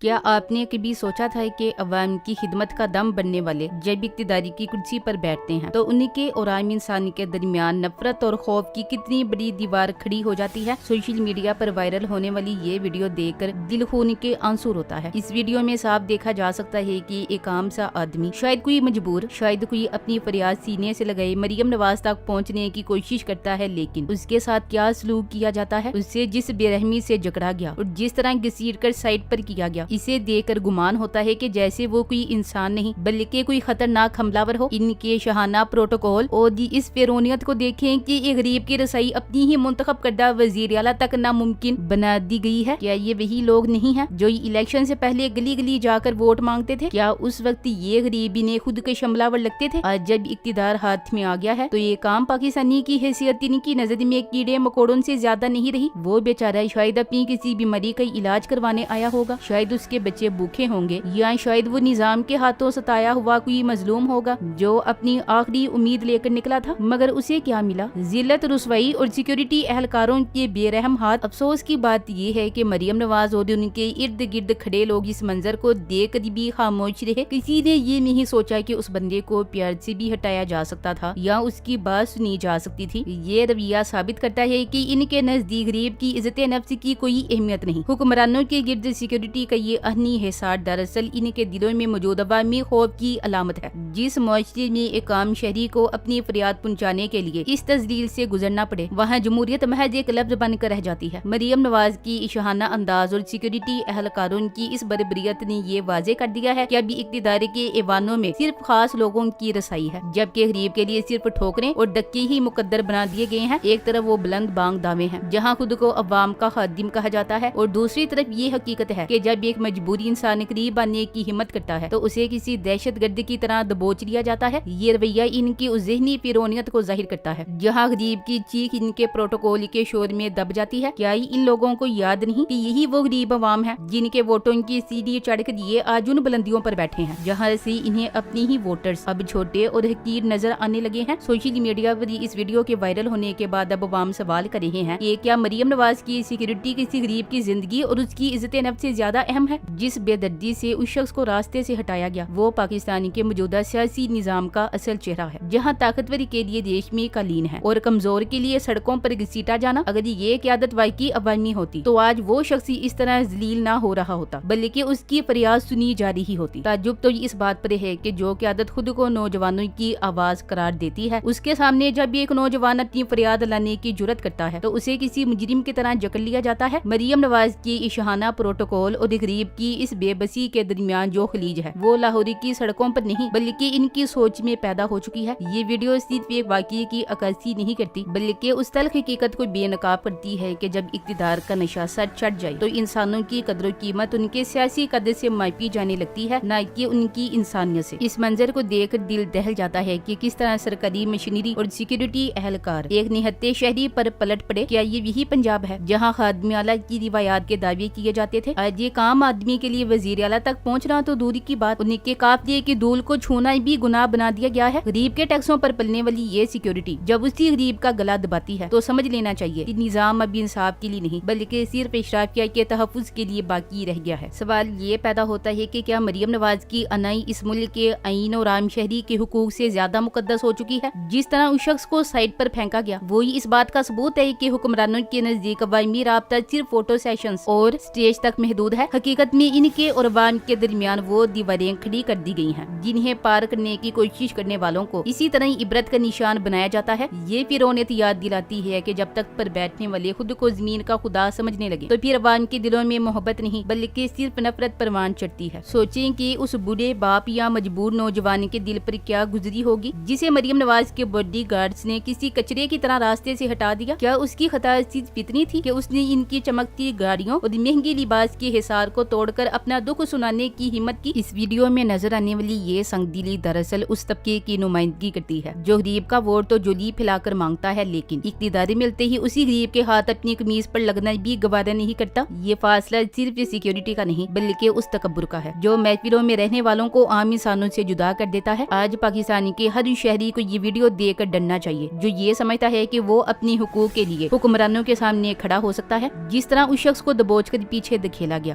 کیا آپ نے کبھی سوچا تھا کہ عوام کی خدمت کا دم بننے والے جب اقتداری کی کرسی پر بیٹھتے ہیں تو ان کے اور عام انسان کے درمیان نفرت اور خوف کی کتنی بڑی دیوار کھڑی ہو جاتی ہے؟ سوشل میڈیا پر وائرل ہونے والی یہ ویڈیو دیکھ کر دل خون کے آنسو ہوتا ہے۔ اس ویڈیو میں صاف دیکھا جا سکتا ہے کہ ایک عام سا آدمی، شاید کوئی مجبور، شاید کوئی اپنی فریاد سینے سے لگائے مریم نواز تک پہنچنے کی کوشش کرتا ہے، لیکن اس کے ساتھ کیا سلوک کیا جاتا ہے، اس سے جس بے رحمی سے جکڑا گیا اور جس طرح گھسیٹ کر سائڈ پر کیا گیا، اسے دیکھ کر گمان ہوتا ہے کہ جیسے وہ کوئی انسان نہیں بلکہ کوئی خطرناک حملہ ور ہو۔ ان کے شاہانہ پروٹوکول اور اس فرونیت کو دیکھیں کہ ایک غریب کی رسائی اپنی ہی منتخب کردہ وزیر اعلیٰ تک ناممکن بنا دی گئی ہے۔ کیا یہ وہی لوگ نہیں ہیں جو الیکشن سے پہلے گلی گلی جا کر ووٹ مانگتے تھے؟ کیا اس وقت یہ غریبی نے خود کے حملہ ور لگتے تھے؟ آج جب اقتدار ہاتھ میں آ گیا ہے تو یہ کام پاکستانی کی حیثیت ان کی نظر میں کیڑے مکوڑوں سے زیادہ نہیں رہی۔ وہ بیچارہ شاید اپنی کسی بیماری کا علاج کروانے آیا ہوگا، شاید اس کے بچے بھوکے ہوں گے، یا شاید وہ نظام کے ہاتھوں ستایا ہوا کوئی مظلوم ہوگا جو اپنی آخری امید لے کر نکلا تھا، مگر اسے کیا ملا؟ ذلت، رسوائی اور سیکیورٹی اہلکاروں کے بے رحم ہاتھ۔ افسوس کی بات یہ ہے کہ مریم نواز اور ان کے ارد گرد کھڑے لوگ اس منظر کو دیکھ کر بھی خاموش رہے۔ کسی نے یہ نہیں سوچا کہ اس بندے کو پیار سے بھی ہٹایا جا سکتا تھا یا اس کی بات سنی جا سکتی تھی۔ یہ رویہ ثابت کرتا ہے کہ ان کے نزدیک غریب کی عزت نفس کی کوئی اہمیت نہیں۔ حکمرانوں کے گرد سیکیورٹی کا یہ اہنی حصار دراصل ان کے دلوں میں موجود عوامی خوف کی علامت ہے۔ جس معاشرے میں ایک عام شہری کو اپنی فریاد پہنچانے کے لیے اس تذلیل سے گزرنا پڑے، وہاں جمہوریت محض ایک لفظ بن کر رہ جاتی ہے۔ مریم نواز کی شاہانہ انداز اور سیکیورٹی اہلکاروں کی اس بربریت نے یہ واضح کر دیا ہے کہ ابھی اقتدار کے ایوانوں میں صرف خاص لوگوں کی رسائی ہے، جبکہ غریب کے لیے صرف ٹھوکریں اور دھکے ہی مقدر بنا دیے گئے ہیں۔ ایک طرف وہ بلند بانگ دعوے ہیں جہاں خود کو عوام کا خادم کہا جاتا ہے، اور دوسری طرف یہ حقیقت ہے کہ جب ایک مجبوری انسان قریب آنے کی ہمت کرتا ہے تو اسے کسی دہشت گرد کی طرح دبوچ لیا جاتا ہے۔ یہ رویہ ان کی اس ذہنی فرونیت کو ظاہر کرتا ہے جہاں غریب کی چیخ ان کے پروٹوکول کے شور میں دب جاتی ہے۔ کیا ان لوگوں کو یاد نہیں کہ یہی وہ غریب عوام ہیں جن کے ووٹوں کی سیڑھی چڑھ کر یہ آج ان بلندیوں پر بیٹھے ہیں جہاں سے انہیں اپنی ہی ووٹرز اب چھوٹے اور حقیر نظر آنے لگے ہیں؟ سوشل میڈیا پر اس ویڈیو کے وائرل ہونے کے بعد اب عوام سوال کر رہے ہیں کہ کیا مریم نواز کی سیکیورٹی کسی غریب کی زندگی اور اس کی عزت نفس سے زیادہ اہم ہے؟ جس بے دردی سے اس شخص کو راستے سے ہٹایا گیا وہ پاکستانی کے موجودہ سیاسی نظام کا اصل چہرہ ہے، جہاں طاقتور کے لیے دیش میں قالین ہے اور کمزور کے لیے سڑکوں پر گھسیٹا جانا۔ اگر یہ قیادت واقعی عوامی ہوتی تو آج وہ شخص اس طرح ذلیل نہ ہو رہا ہوتا بلکہ اس کی فریاد سنی جا رہی ہوتی۔ تعجب تو اس بات پر ہے کہ جو قیادت خود کو نوجوانوں کی آواز قرار دیتی ہے، اس کے سامنے جب ایک نوجوان اپنی فریاد لانے کی جرات کرتا ہے تو اسے کسی مجرم کی طرح جکڑ لیا جاتا ہے۔ مریم نواز کی شاہانہ پروٹوکول اور غریب کی اس بے بسی کے درمیان جو خلیج ہے وہ لاہور کی سڑکوں پر نہیں بلکہ ان کی سوچ میں پیدا ہو چکی ہے۔ یہ ویڈیو صرف ایک واقعے کی عکاسی نہیں کرتی بلکہ اس تلخ حقیقت کو بے نقاب کرتی ہے کہ جب اقتدار کا نشہ سر چڑھ جائے تو انسانوں کی قدر و قیمت ان کے سیاسی قدر سے ماپی جانے لگتی ہے، نہ کہ ان کی انسانیت سے۔ اس منظر کو دیکھ کر دل دہل جاتا ہے کہ کس طرح سرکاری مشینری اور سیکیورٹی اہلکار ایک نہتے شہری پر پلٹ پڑے۔ کیا یہ وہی پنجاب ہے جہاں خادم اعلیٰ کی روایات کے دعوے کیے جاتے تھے؟ آج ایک عام آدمی کے لیے وزیر اعلیٰ تک پہنچنا تو دوری کی بات، ان کے قافلے کی دھول کو چھونا بھی گناہ بنا دیا گیا ہے۔ غریب کے ٹیکسوں پر پلنے والی یہ سیکیورٹی جب اسی غریب کا گلا دباتی ہے تو سمجھ لینا چاہیے کہ نظام اب انصاف کے لیے نہیں بلکہ صرف اشرافیہ کے تحفظ کے لیے باقی رہ گیا ہے۔ سوال یہ پیدا ہوتا ہے کہ کیا مریم نواز کی انائی اس ملک کے آئین اور عام شہری کے حقوق سے زیادہ مقدس ہو چکی ہے؟ جس طرح اس شخص کو سائٹ پر پھینکا گیا وہی اس بات کا ثبوت ہے کہ حکمرانوں کے نزدیک عوامی رابطہ صرف فوٹو سیشنز اور سٹیج تک محدود ہے۔ حقیقت میں ان کے اور عوام کے درمیان وہ دیواریں کھڑی کر دی گئی ہیں جنہیں پار کرنے کی کوشش کرنے والوں کو اسی طرح عبرت کا نشان بنایا جاتا ہے۔ یہ فرونیت یاد دلاتی ہے کہ جب تک پر بیٹھنے والے خود کو زمین کا خدا سمجھنے لگے تو پھر عوام کے دلوں میں محبت نہیں بلکہ صرف نفرت پروان چڑھتی ہے۔ سوچیں کہ اس بوڑھے باپ یا مجبور نوجوان کے دل پر کیا گزری ہوگی جسے مریم نواز کے باڈی گارڈز نے کسی کچرے کی طرح راستے سے ہٹا دیا۔ کیا اس کی خطا صرف اتنی تھی کہ اس نے ان کی چمکتی گاڑیوں اور مہنگی لباس کے حصار کو توڑ کر اپنا دکھ سنانے کی ہمت کی؟ اس ویڈیو میں نظر آنے والی یہ سنگ دلی دراصل اس طبقے کی نمائندگی کرتی ہے جو غریب کا ووٹ تو جولی پھیلا کر مانگتا ہے لیکن اقتدار ملتے ہی اسی غریب کے ہاتھ اپنی قمیض پر لگنا بھی گوارا نہیں کرتا۔ یہ فاصلہ صرف سیکیورٹی کا نہیں بلکہ اس تکبر کا ہے جو محفلوں میں رہنے والوں کو عام انسانوں سے جدا کر دیتا ہے۔ آج پاکستانی کے ہر شہری کو یہ ویڈیو دیکھ کر ڈرنا چاہیے جو یہ سمجھتا ہے کہ وہ اپنی حقوق کے لیے حکمرانوں کے سامنے کھڑا ہو سکتا ہے۔ جس طرح اس شخص کو دبوچ کر پیچھے دھکیلا گیا